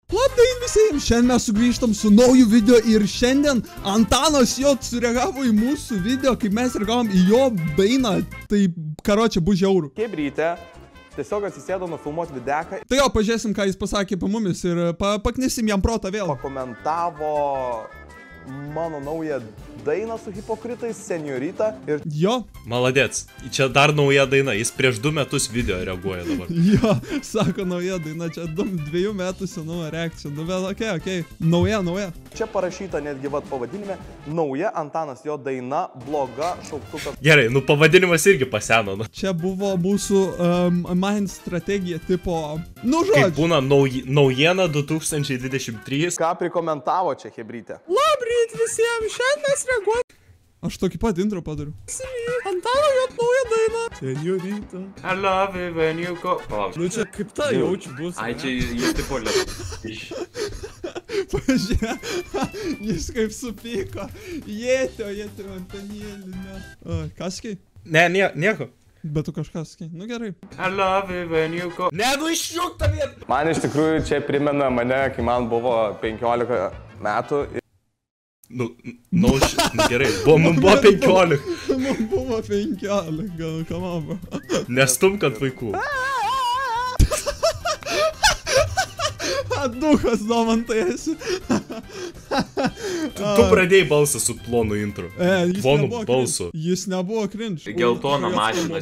Labdien visiems, šiandien mes sugrįžtam su nauju video ir šiandien Antanas jo sureagavo į mūsų video, kaip mes reagavom į jo dainą, tai karočią bus žiauru. Hebrytė tiesiog atsisėdo nufilmuoti videką. Tai jo, pažiūrėsim, ką jis pasakė apie mumis ir paknisim jam protą vėl. Pakomentavo mano naują dainą su hipokritais, Senjorita. Ir... Jo. Maladėts. Čia dar nauja daina. Jis prieš 2 metus video reaguoja dabar. Jo, sako nauja daina. Čia 2 metų senumo reakcija. Nu vėl, okei. Nauja. Čia parašyta netgi vat pavadinime. Nauja Antanas jo daina, bloga, šauktukas. Gerai, nu pavadinimas irgi paseno. Nu. Čia buvo mūsų mind strategija tipo... Nu žodžiu. Kaip būna naujiena 2023. Ką prikomentavo čia Hebrytė? Labryt visiems, šiandien mes reaguojame. Aš tokį pat intro padariu. Antano jo nauja daina. Senjorita. I love it when you go. Palauk. Nu čia kaip ta jaučiu bus. Ai, čia jis tipo lietuviš. Pažiūrėk, jis kaip supyko. Jėtio, Antanėlį, ne. Ką sakai? Ne, nieko. Bet tu kažką sakai. Nu gerai. I love it when you go. Ne, nu išjūk tą vietą. Man iš tikrųjų čia primena mane, kai man buvo 15 metų. Nu gerai, mums buvo 15. Man buvo 15, gal kamavo. Nestumk ant vaikų. Duhas domantai esi. Tu pradėjai balsą su plonu intro. Plonu balsu. Jis nebuvo cringe. Geltona mašina,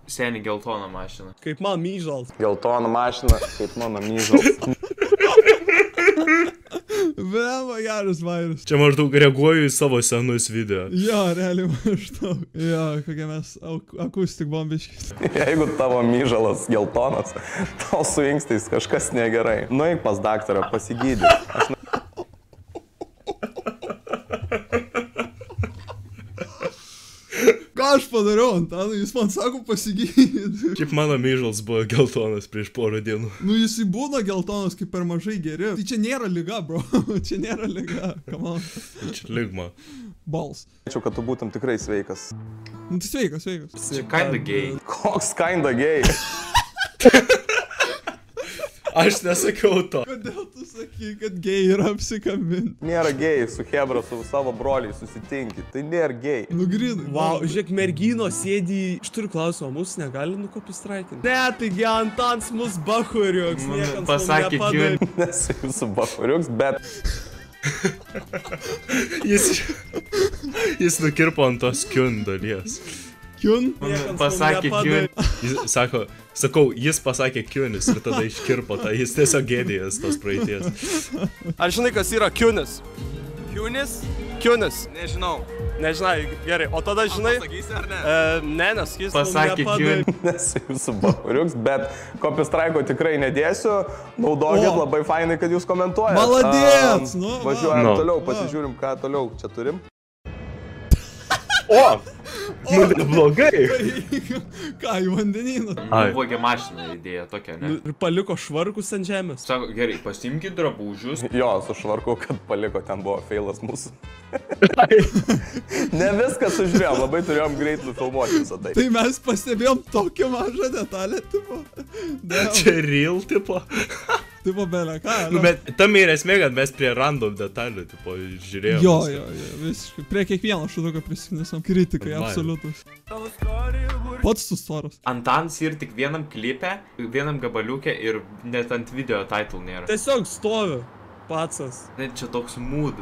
seni geltona mašina. Kaip man myžals. Geltona mašina, kaip mano myžals. Vėma geras vairas. Čia maždaug reaguoju į savo senus video. Jo, realiai maždaug. Jo, kokie mes akustik bombiškis. Jeigu tavo myžalas geltonas, tau su inkstais kažkas negerai. Nueik pas daktarą, pasigydyk. Ką aš padariau, Antanai? Jis man sako pasigydyti. Kaip mano myžals buvo geltonas prieš porą dienų. Nu jisai būna geltonas, kaip per mažai geri. Tai čia nėra liga, bro. Čia nėra liga. Come on. Čia ligma. Balls. Ačiū, kad tu būtum tikrai sveikas. Nu tai sveikas. Čia kinda gay. Koks kinda gay? Aš nesakiau to. Kodėl tu sakai, kad gay yra apsikabinti? Nėra gay, su Hebra, su savo broliai susitinki. Tai nėra gay. Nu grinai. Vau, žiūrėk, mergino sėdi. Aš turiu klausimą, mūsų negali nukopistraitinti. Ne, taigi Antans mus bachuriuks. Pasakė Kiun. Nesu jūsų bachuriuks, bet... Jis nukirpo ant tos Kiun dalies. Kiun? Pasakė Kiun. Jis sakau, jis pasakė Kiunis ir tada iškirpo tą, jis tiesiog gėdėjęs tos praeities. Ar žinai, kas yra Kiunis? Kiunis? Nežinau. Nežinai, gerai. O tada žinai... Pasakysi ar ne? Ne, nesakysi. Pasakė Kiun. Nesu jūsų bachuriuks, bet kopistraiko tikrai nedėsiu. Naudokit, labai fainai, kad jūs komentuojate. Maladėts! Važiuojam toliau, pasižiūrim, ką toliau čia turim. O! Nu, neblogai. Ką, į vandenyną? Vogė mašiną idėja tokia, ne? Ir paliko švarkus ant žemės. Sako, gerai, pasiimkit drabužius. Jo, sušvarkau, kad paliko, ten buvo feilas mūsų. Ne viską sužiūrėjom, labai turėjom greit nufilmuoti visą tai. Tai mes pastebėjom tokią mažą detalę, tipo. Čia real, tipo. Tipo, belė ką. Nu, bet tam ir esmė, kad mes prie random detalių, tipo, žiūrėjom. Jo, visiškai. Prie kiekvieno šutuko prisiknisam. Kritikai, absoliutus. Pats tu storas. Antans ir tik vienam klipe, vienam gabaliuke ir net ant video title nėra. Tiesiog stovi. Patsas. Net čia toks mood.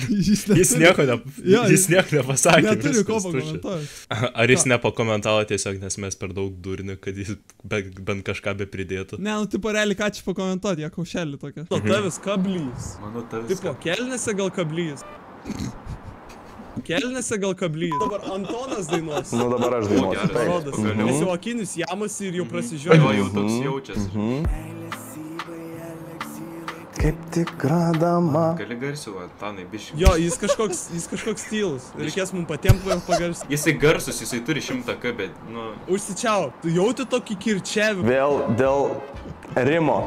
Jis nieko nepasakė. Neturi ko pakomentuoti. Ar jis nepakomentavo tiesiog, nes mes per daug durni, kad jis bent kažką be pridėtų? Ne, nu tipo realiai ką čia pakomentuoti, jie kaušelį tokia. O tavis kablys. Mano tavis Tipo, kelnėse gal kablys. Kelnėse gal kablys. Dabar Antonas dainuos. Nu dabar aš dainuosiu. Parodas. Pagaliau. Nes jau akinis jamasi ir jau Jo, prasižiūrė. jau toks jaučiasi. Kaip tikra dama. Gali garsiu, Antanai, biškai. Jo, jis kažkoks stylus. Reikės mums patiems pagarsinti. Jisai garsus, jisai turi 100K, bet, nu... Užsičiau. Tu jauti tokį kirčiavimą. Vėl dėl rimo.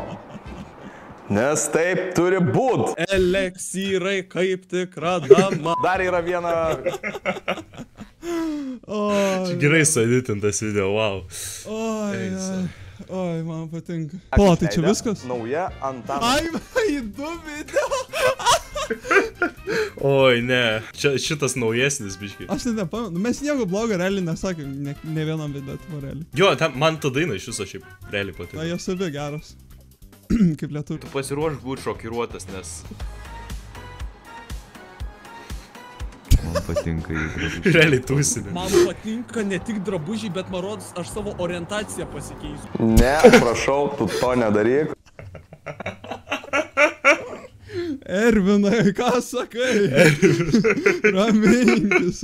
Nes taip turi būt. Eleksyrai kaip tikra dama. Dar yra viena... Oi, Gerai sueditintas video, wow. oi. Oi, man patinka. Pala, tai čia viskas? Nauja Antano. Ai, į 2 video. Oi, ne. Šitas naujesnis, biškai. Aš net nepamenu. Mes nieko blogo realiai nesakėm, ne vienam video, tai realiai. Jo, man ta daina iš viso šiaip realiai Na, patiko. jos abi geros. Kaip lietuvių. Tu pasiruoš būti šokiruotas, nes... Man patinka jų. Realiai tūsinė. Man patinka ne tik drabužiai, bet man rodos, aš savo orientaciją pasikeisiu. Ne, prašau, tu to nedaryk. Ervinai, ką sakai?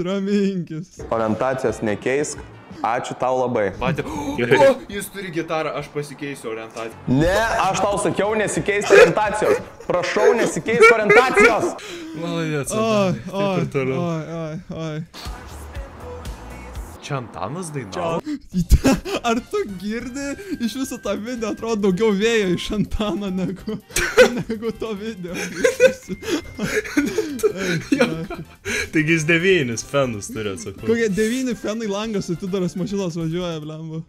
Raminkis. Orientacijos nekeisk. Ačiū tau labai. Matė, Gerai. o, jis turi gitarą, aš pasikeisiu orientaciją. Ne, aš tau sakiau nesikeisti orientacijos. Prašau, nesikeisti orientacijos. Maladėts. Oi. Čia Antanas dainavo? Ar tu girdi iš viso tą video, atrodo daugiau vėjo iš Antano negu to video. Taigi jis 9 fanus turi atsakyti. Kokie 9 fanai langas atidaras mašinos važiuoja, blemba.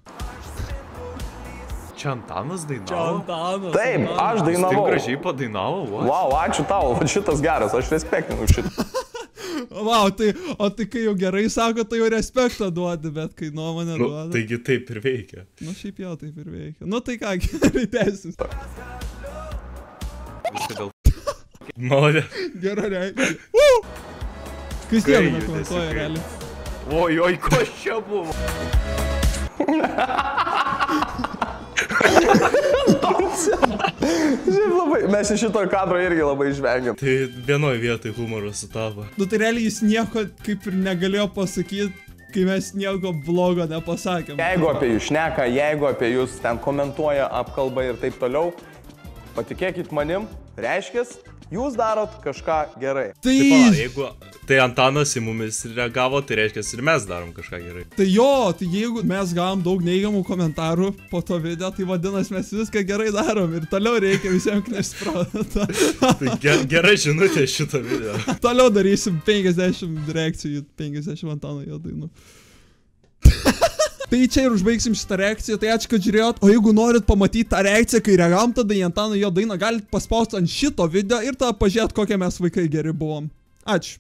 Čia Antanas Čia dainavo? Antanas. Taip, aš Taip dainavau. gražiai padainavo, va. Wow, ačiū tau, šitas geras, aš respektinu šitą. Wow, o tai kai jau gerai sako, tai jau respektą duodi, bet kai nuomonę Nu, duodi. taigi taip ir veikia. Nu, šiaip jau taip ir veikia. Nu, tai ką, gerai tęsis. Viską dėl... Maladė. Gera reakcija. Kristianą Kai nekomentuoja, judesi, realiai. Oi, kas čia buvo? Šiaip labai, mes iš šito kadro irgi labai žvengiam. Tai vienoj vietoj humoras sutapo. Nu, tai realiai jis nieko kaip ir negalėjo pasakyti, kai mes nieko blogo nepasakėm. Jeigu apie jūs šneka, jeigu apie jūs ten komentuoja, apkalba ir taip toliau, patikėkit manim, reiškės, jūs darot kažką gerai. Tai, Tai pala, jeigu tai Antanas į mumis reagavo, tai reiškia ir mes darom kažką gerai. tai jeigu mes gavom daug neigiamų komentarų po to video, tai vadinasi mes viską gerai darom ir toliau reikia visiems knešti protą. Tai gera žinutė šito video. Toliau darysim 50 reakcijų, 50 Antano jo dainų. Tai čia ir užbaigsim šitą reakciją, tai ačiū, kad žiūrėjot, o jeigu norit pamatyti tą reakciją, kai reagavom tada į Antano jo dainą, galit paspausti ant šito video ir tada pažiūrėt, kokie mes vaikai geri buvom. Ačiū.